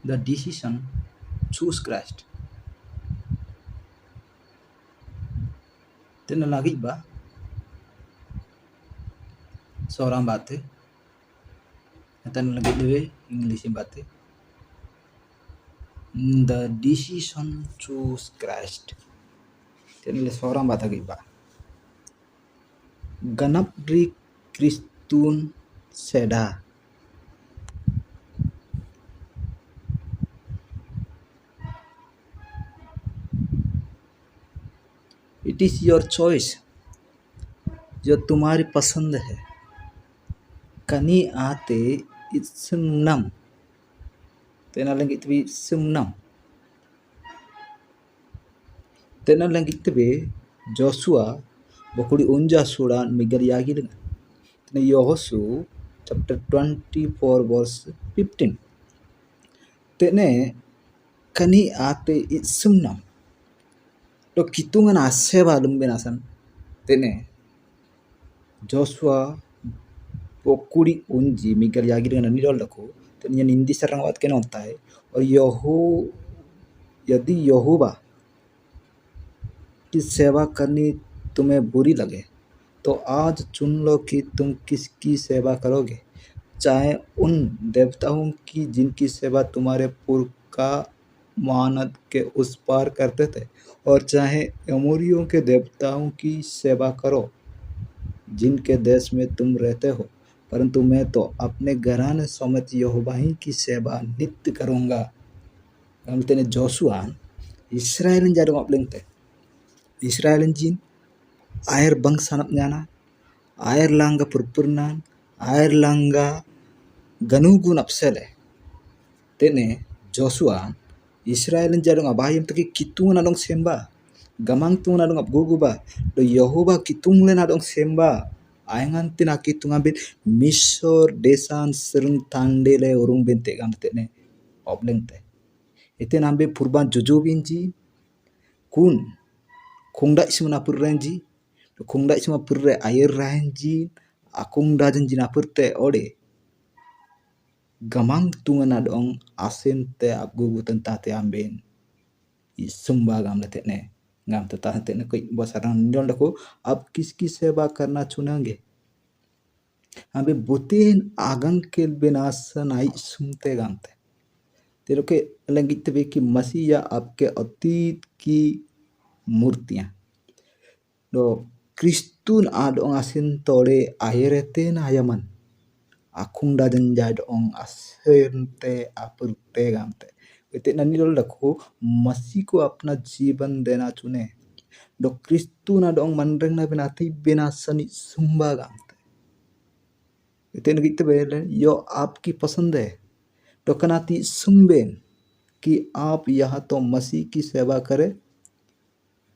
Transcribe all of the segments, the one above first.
The decision choose Christ. Tena lagi ba seorang bate, tena lagi dewe English bate. The decision choose Christ. Tena le seorang bata ba. Ganap dri Kristun seda. It is your choice. जो तुम्हारी पसंद है. Kani ate it's sumnam. Tena lagi tebe sumnam. Tena lagi tebe Joshua bokuri unja suran migal yagi dengan. Tena Yohosu chapter 24 verse 15. Tene kani ate it's sumnam. Do kitungan aseba lumbenasan. Tene Joshua pokuri unji migal yagi dengan nidol lako. Tene nindi sarang wat के होता है और यदि यहोवा की सेवा करनी तुम्हें बुरी लगे तो आज चुन लो कि तुम किसकी सेवा करोगे, चाहे उन देवताओं की जिनकी सेवा तुम्हारे पुरखा महानद के उस पार करते थे, और चाहे अमोरियों के देवताओं की सेवा करो जिनके देश में तुम रहते हो, परंतु मैं तो अपने घराने समेत यहोवा ही की सेवा नित्य करूँगा. Gamtene Joshua Israelin jadi ngoplengte. Israelin jin air bangsa nyana, air langga purpurnan, air langga ganugu napsele. Tene Joshua Israelin jadi ngabayim taki kitung na dong semba, gamang tung na dong abgugu ba, do Yehova kitung le na dong semba. Ayangan tina kitung ambin misor desan serung tandele urung bente gamtene oplengte. Ite nambe purban jojobinji kun kungda ismuna purrenji kungda isma purre ayer rahenji akungda janjina purte ode gamang tungana dong asente abgugu tentate amben isumba gamle tene ngam tata tene कोई बसरन needle को अब किसकी सेवा करना चुनेंगे. अबे बुतेन आगंग के बिनासन आई सुनते गामते तेरे के लंगित तबे की मसीह या आपके अतीत की मूर्तियां do Kristun adong asin tole ahirete na yaman akung da janjai dong asente apurte gamte ite nani dol dakho मसीह को अपना जीवन देना चुने do Kristun adong mandreng na binati binasani sumba gamte ite nagit tebe yo आपकी पसंद है तो कनाती सुम्बेन कि आप यहाँ तो मसीह की सेवा करें.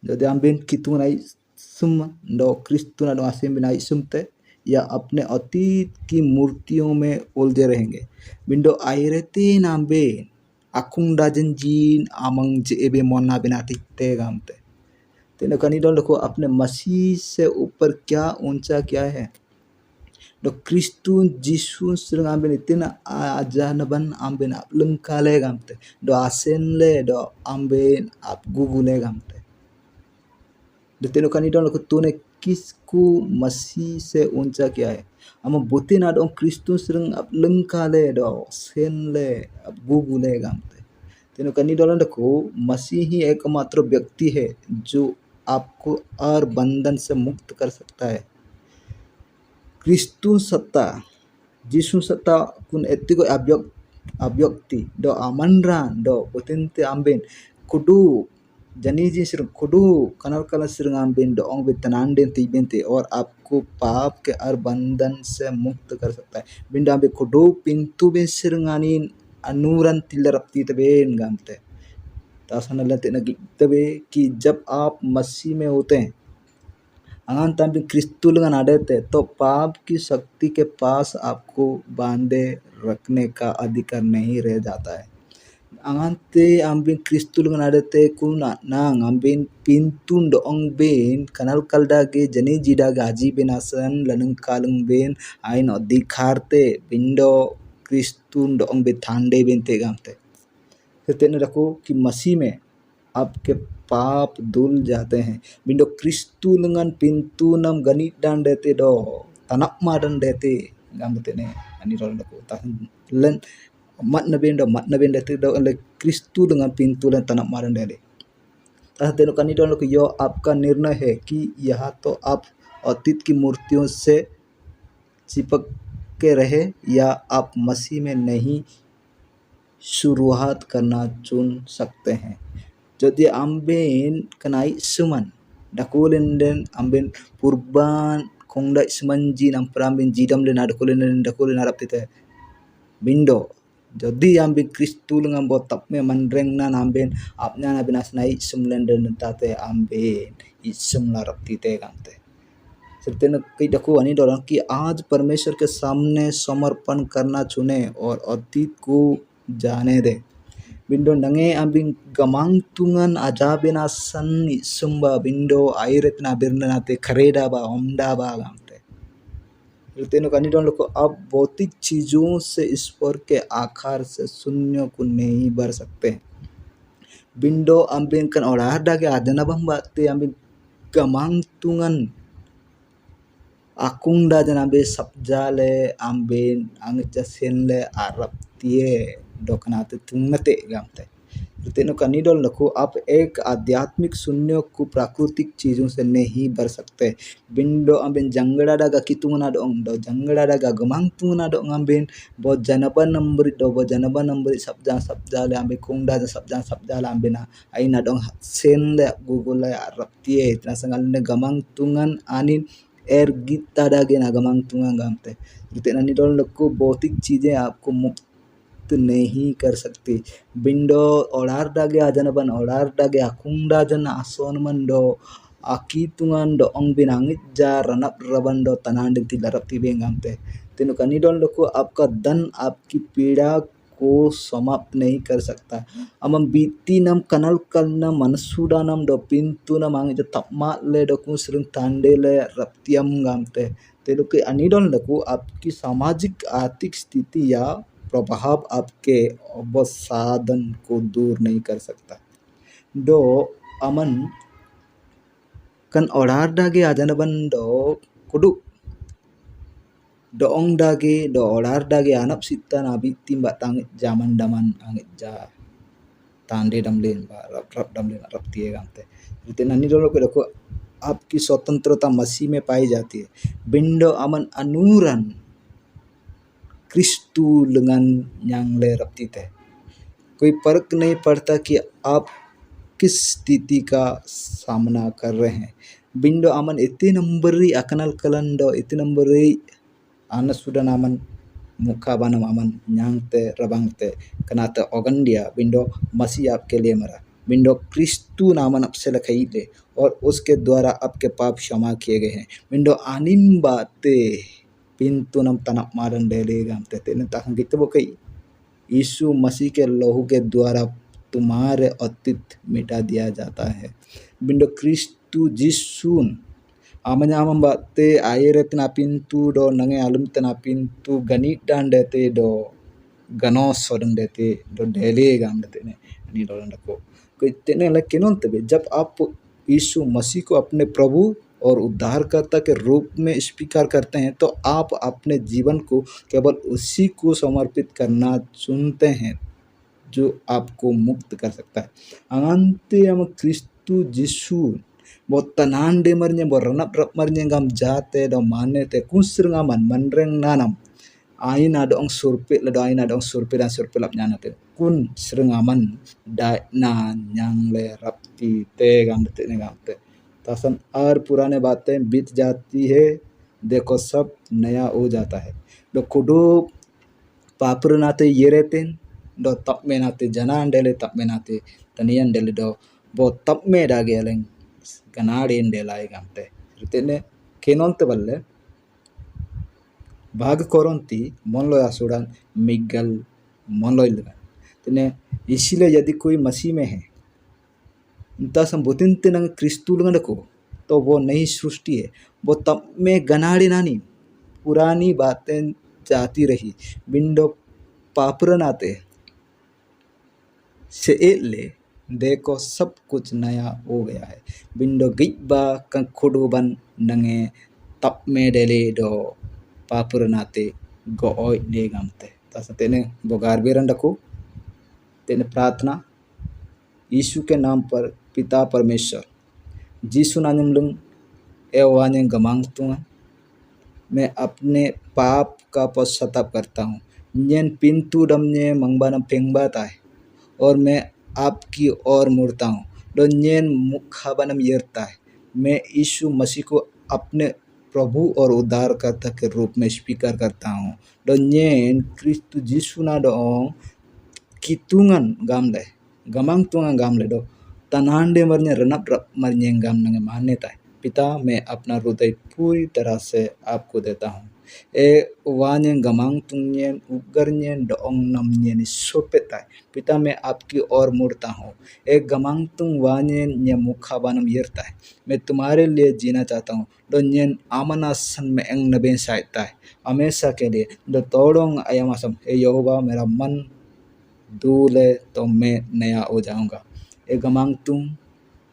यदि आम्बेन कितुनाई सुम दो क्रिस्तुना दो आसिम बिनाई सुमते या अपने अतीत की मूर्तियों में उलझे रहेंगे. बिंदो आयरते नाम्बेन अकुंग दाजन जीन आमंग जेबे मोना बिनाती ते गामते तेने कनीडों देखो अपने मसीह से ऊपर क्या ऊंचा क्या है. do Kristun Jesus sering ambil itina ajanaban ambil ap lengkale gamte do asenle do ambil ap gugule gamte do teno kanidon lo kutune किसको मसीह से ऊंचा क्या है. हम बुतिन आदों Kristun sering ap lengkale do senle ap gugule gamte तेनो कनीडों देखो मसीह ही एकमात्र व्यक्ति है जो आपको और बंधन से मुक्त कर सकता है. Kristun sata Jisun sata kun etiko abyokti do amanran do potente amben kudu जनी सिर्फ खुदू कनल कला सिर्फ आम्बेन दो ओंग बेतनान देन तीबेंते और आपको पाप के अर बंधन से मुक्त कर सकता है. बिंडा बे खुदू पिंतु बे सिर्फ आनी अनूरन तिलरप्ती तबेन गामते तासन लते नगी तबे कि जब आप मसीह में होते हैं अगर तब क्रिस्तु लगन आड़ते तो पाप की शक्ति के पास आपको बांधे रखने का अधिकार नहीं रह जाता है. angante ambin Kristul ngadete kuna nang ambin pintun doong ben kanal kalda ge jani jida gaji benasan lanung kalung ben ain odikharte bindo Kristun doong be thande ben te gamte कहते रखो कि मसीह में आपके पाप धुल जाते हैं। बिंदो क्रिस्तु lengan pintu nam ganit dan dete do tanak madan dete gam dete ne ani rol ko tahan len mat na ben dete do le क्रिस्तु dengan pintu dan tanak madan dete तेनो कनी डोन को यो आपका निर्णय है कि यह तो आप अतीत की मूर्तियों से चिपक के रहे या आप मसीह में नहीं शुरुआत करना चुन सकते हैं। Jadi amben kenai seman dakulen den amben purban kongda semanji nam pramben jidam den dakulen harap tite bindo jadi amben kristu dengan botak me mandreng nan amben apnya na binas nai sumlen den tate amben isum larap tite gamte सत्य कई देखो अनि Dolan कि आज परमेश्वर के सामने समर्पण करना चुने और अतीत को जाने दे bindo nange ambing gamang tungan ajabena san sumba bindo airet na birna nate खरेदा बा ओमदा बा gamte तेनो कनी डोन लोग अब भौतिक चीजों से ईश्वर के आकार से शून्य को नहीं भर सकते बिndo ambing kan orada के आजना बम बाते ambing gamang tungan akung da jan ambe sabjale amben angja senle arab tie doknate tungnate gamte तेनो का निडल रखो आप एक आध्यात्मिक शून्य को प्राकृतिक चीजों से नहीं भर सकते बिंडो अम्बेन जंगड़ा डागा कितुंगना डोंग दो जंगड़ा डागा गमांग तुंगना डोंग अम्बेन बो जनबा नंबर सबजा ले अम्बे कुंडा सबजा ले अम्बेना आइना डोंग सेन ले गूगल ले रप्तिए इतना संगाल ने गमांग तुंगन आनिन एर गीता डागे ना गमांग तुंगन गामते तेना निडल रखो भौतिक चीजें आपको मुक्त नहीं कर सकती बिंडो ओलार डागे आजनबन ओलार डागे अकुंडा जन आसोन मंडो आकी तुंगन दो ओंग बिनांगित जा रनप रबंडो तनांडिक तिलरप्ति बेंगामते तेनु कनिडोल लोको आपका धन आपकी पीड़ा को समाप्त नहीं कर सकता अमम बीती नम कनल कलना मनसूडा नम दो पिंतु नम आंगे जो तपमा ले दो कुसरुंग तांडे ले रप्तियम गामते तेनु के अनिडोल लोको आपकी सामाजिक आर्थिक स्थिति या प्रभाव आपके अवसादन को दूर नहीं कर सकता दो अमन kan olar dage ajana bando kudu doong dage do olar dage anap sitta nabi timba tang zaman daman angit ja tande damlen ba rap damlen rap tie gamte इतना नहीं लोग देखो आपकी स्वतंत्रता मसीह में पाई जाती है बिंडो अमन अनुरन क्रिस्तु lengan yang ले रपती थे कोई फर्क नहीं पड़ता कि आप किस स्थिति का सामना कर रहे हैं बिंडो aman इतने नंबरी अकनल कलंडो इतने नंबरी आना सुडा नामन मुखा बनम aman nyangte rabangte kenate ogandia बिंडो मसीह आपके लिए मरा बिंडो क्रिस्तु नामन आपसे लखाई ले और उसके द्वारा आपके पाप क्षमा किए गए हैं बिंडो आनिन बातें pintu nam tanak madan dele gamte तेने ताकि कितने बोके यीशु मसीह के लहू के द्वारा तुम्हारे अतीत मिटा दिया जाता है window क्रिस्तु जिसून amanya amam batte aire tina pintu do nange alum tina pintu ganit dan dete do ganos sodeng dete do dele gam dete ne ni do ndako कोई तेने लग केनों तबे जब आप यीशु मसीह को अपने प्रभु और उद्धारकर्ता के रूप में स्वीकार करते हैं तो आप अपने जीवन को केवल उसी को समर्पित करना चुनते हैं जो आपको मुक्त कर सकता है अंते हम क्रिस्तु जिसु bo tanande marnya bo ranap rap marnya ngam jate do mane te kusir ngaman manreng nanam aina do ong surpe le do aina do ong surpe dan surpe lap nyana te kun srengaman da na nyang le rapti te gam te ne gam te तासन और पुराने बातें बीत जाती है देखो सब नया हो जाता है दो कुडो पापर नाते ये रहते दो तप में नाते जना डेले तप में नाते तनियन डेले दो बो तप में डागे लें गनाड़े डेलाए गामते रितेने केनों ते बल्ले भाग कोरोंती मन लो यासुडान मिगल मन लो इल्लगा तेने इसीलिए यदि कोई मसीह में है इंता संबोधित तेनंग क्रिस्तु लंगन को तो वो नई सृष्टि है वो तब में गनाड़े नानी पुरानी बातें जाती रही बिंडो पापरन आते से ले देखो सब कुछ नया हो गया है बिंडो गिब्बा कंकुडुबन नंगे तप में डेले दो पापुरनाते गोoi ले gamte तसा तेने बोगार बेरंडको तेने प्रार्थना यीशु के नाम पर पिता परमेश्वर जीसु नाम लुंग एवाने गमांग तुंगा मैं अपने पाप का पश्चाताप करता हूँ न्यन पिंतु डमने मंगबाना पेंगबा ताय और मैं आपकी ओर मुड़ता हूँ दो न्यन मुखाबनम यरता है मैं यीशु मसीह को अपने प्रभु और उद्धारकर्ता के रूप में स्वीकार करता हूँ दो न्यन क्रिस्तु जीसु ना दो kitungan gamle gamang tungan gamle do तनांडे मरने रनप रप मरने गम नंगे मानने ताय पिता मैं अपना हृदय पूरी तरह से आपको देता हूँ ए वाने गमांग तुंगेन उगरने डोंग नमने सोपेताय पिता मैं आपकी ओर मुड़ता हूँ ए गमांग तुंग वाने ने मुखाबानम यरता है मैं तुम्हारे लिए जीना चाहता हूँ दो न्यन आमनासन में एंग नबे साइता है हमेशा के लिए दो तोड़ोंग अयमासम ए यहोवा मेरा मन दूले तो मैं नया हो जाऊंगा ए गमांग तुम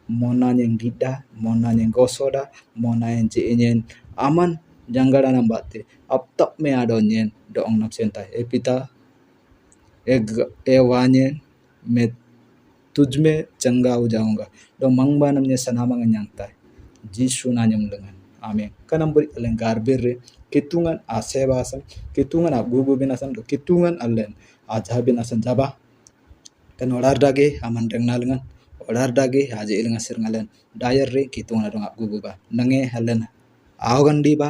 Mona yang gida Mona yang gosoda Mona yang jeenen aman janggada nambate अब तक में आडोन्यन दोंग नपसेंता ए पिता ए वान्यन मैं तुझ में चंगा हो जाऊंगा दो मंगबा नमने सनामंग न्यांगता जीसु नाम लंगन आमीन kanambur alen garbirre kitungan asebasan kitungan agugu binasan do kitungan alen ajabinasan jaba kan orar dage aman rengnalngan orar dage haje ilnga sirngalen dayar re kitungan dong agugu ba nange halen awgandi ba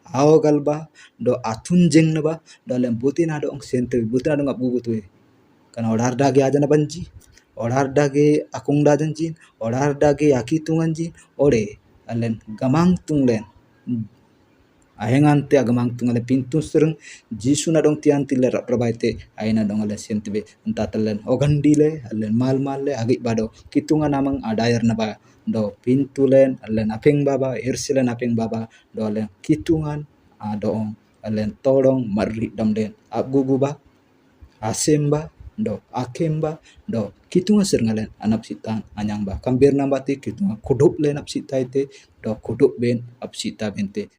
awgal ba do atun jengna ba do len butina do sente butina dong agugu tu kan orar dage ajana banji orar dage akung dajanjin orar dage akitungan jin ore alen gamang tunglen ahengante agamang tungale pintu sereng jisu na dong tian tile rabaite aina dong ale sentbe entatalen ogandile alen mal malle agi bado kitunga namang adayar na ba do pintulen alen apeng baba irsilen apeng baba do alen kitungan adong alen todong marri damden agugu ba asemba do akemba do kitunga serngalen anap sitan anyang ba kambir nambati kitunga kudup len ap sitaite do kudup ben ap sita bente